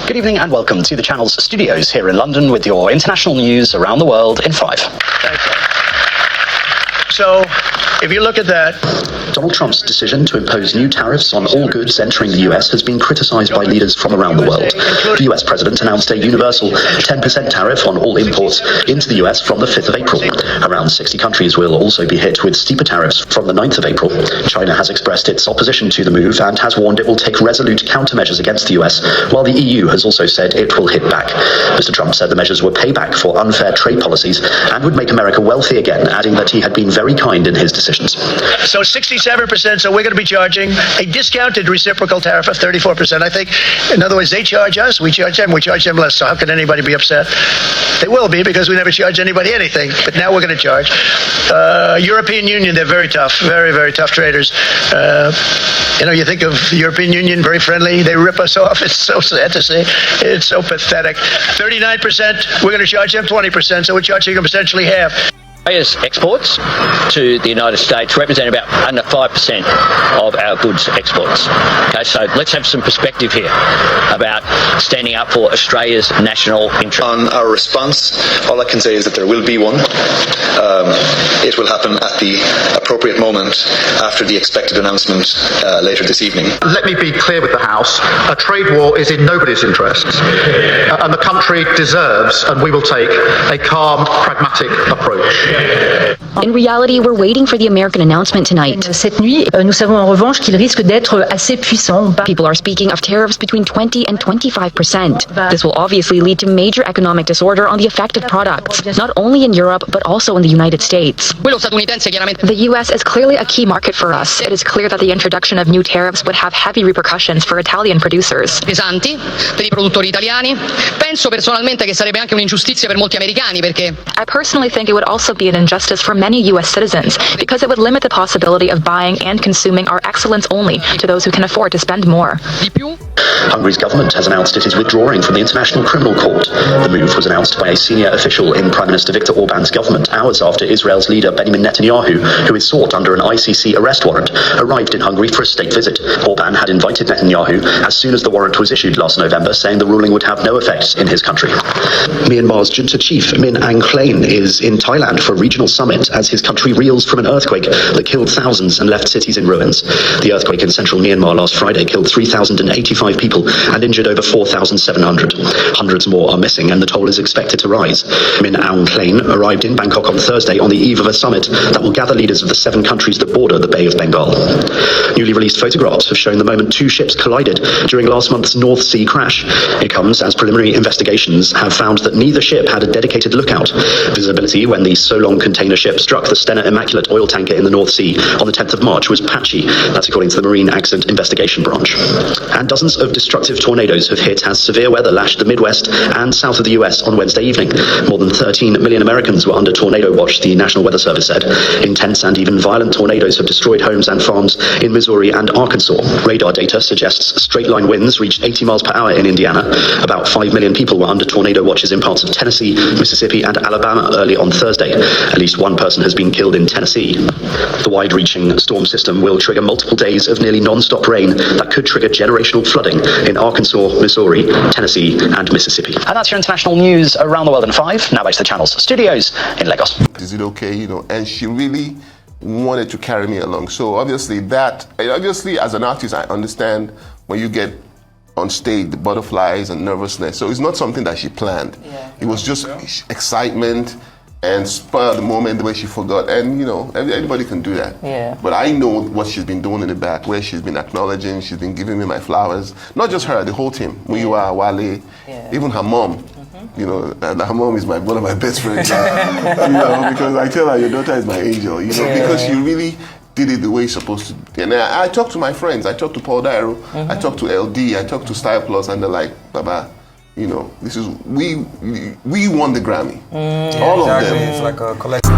Good evening and welcome to the channel's studios here in London with your international news around the world in 5. Thank you. So, if you look at that, Donald Trump's decision to impose new tariffs on all goods entering the US has been criticized by leaders from around the world. The US president announced a universal 10% tariff on all imports into the US from the 5th of April. Around 60 countries will also be hit with steeper tariffs from the 9th of April. China has expressed its opposition to the move and has warned it will take resolute countermeasures against the US, while the EU has also said it will hit back. Mr. Trump said the measures were payback for unfair trade policies and would make America wealthy again, adding that he had been very kind in his decisions. So 67%, so we're going to be charging a discounted reciprocal tariff of 34%. I think, in other words, they charge us, we charge them less. So how can anybody be upset? They will be, because we never charge anybody anything. But now we're going to charge. European Union, they're very tough, very, very tough traders. You think of the European Union, very friendly. They rip us off. It's so sad to see. It's so pathetic. 39%, we're going to charge them 20%, so we're charging them essentially half. Australia's exports to the United States represent about under 5% of our goods exports. Okay, so let's have some perspective here about standing up for Australia's national interest. On our response, all I can say is that there will be one. It will happen at the appropriate moment after the expected announcement later this evening. Let me be clear with the House. A trade war is in nobody's interests. And the country deserves, and we will take, a calm, pragmatic approach. In reality, we're waiting for the American announcement tonight. Cette nuit, nous savons en revanche qu'il risque d'être assez puissant. People are speaking of tariffs between 20 and 25%. This will obviously lead to major economic disorder on the affected products, not only in Europe, but also in the United States. The US is clearly a key market for us. It is clear that the introduction of new tariffs would have heavy repercussions for Italian producers. Pesanti per I produttori italiani. Penso personalmente che sarebbe anche un'ingiustizia per molti americani perché I personally think it would also be an injustice for many US citizens because it would limit the possibility of buying and consuming our excellence only to those who can afford to spend more. Hungary's government has announced it is withdrawing from the International Criminal Court. The move was announced by a senior official in Prime Minister Viktor Orban's government hours after Israel's leader Benjamin Netanyahu, who is sought under an ICC arrest warrant, arrived in Hungary for a state visit. Orban had invited Netanyahu as soon as the warrant was issued last November, saying the ruling would have no effect in his country. Myanmar's junta chief Min Aung Hlaing is in Thailand for a regional summit as his country reels from an earthquake that killed thousands and left cities in ruins. The earthquake in central Myanmar last Friday killed 3,085 people and injured over 4,700. Hundreds more are missing and the toll is expected to rise. Min Aung Hlaing arrived in Bangkok on Thursday on the eve of a summit that will gather leaders of the 7 countries that border the Bay of Bengal. Newly released photographs have shown the moment 2 ships collided during last month's North Sea crash. It comes as preliminary investigations have found that neither ship had a dedicated lookout. Visibility when the Solong container ship struck the Stena Immaculate oil tanker in the North Sea on the 10th of March was patchy. That's according to the Marine Accident Investigation Branch. And dozens of destructive tornadoes have hit as severe weather lashed the Midwest and south of the US on Wednesday evening. More than 13 million Americans were under tornado watch, the National Weather Service said. Intense and even violent tornadoes have destroyed homes and farms in Missouri and Arkansas. Radar data suggests straight-line winds reached 80 miles per hour in Indiana. About 5 million people were under tornado watches in parts of Tennessee, Mississippi, and Alabama early on Thursday. At least 1 person has been killed in Tennessee. The wide-reaching storm system will trigger multiple days of nearly non-stop rain that could trigger generational flooding in Arkansas, Missouri, Tennessee, and Mississippi. And that's your international news around the world in 5. Now back to the channel's studios in Lagos. Is it okay? And she really wanted to carry me along. So obviously as an artist, I understand when you get on stage, the butterflies and nervousness. So it's not something that she planned. Yeah. It was just excitement and spur of the moment, the way she forgot. And everybody can do that. Yeah. But I know what she's been doing in the back, where she's been acknowledging, she's been giving me my flowers. Not just her, the whole team. Muyiwa, Wale, even her mom. And her mom is one of my best friends. Because I tell her, your daughter is my angel. Because you really did it the way you're supposed to. And I talk to my friends. I talk to Paul Dairo. I talk to LD. I talk to Style Plus, and they're like, Baba, this is we won the Grammy. All of them. It's like a collection.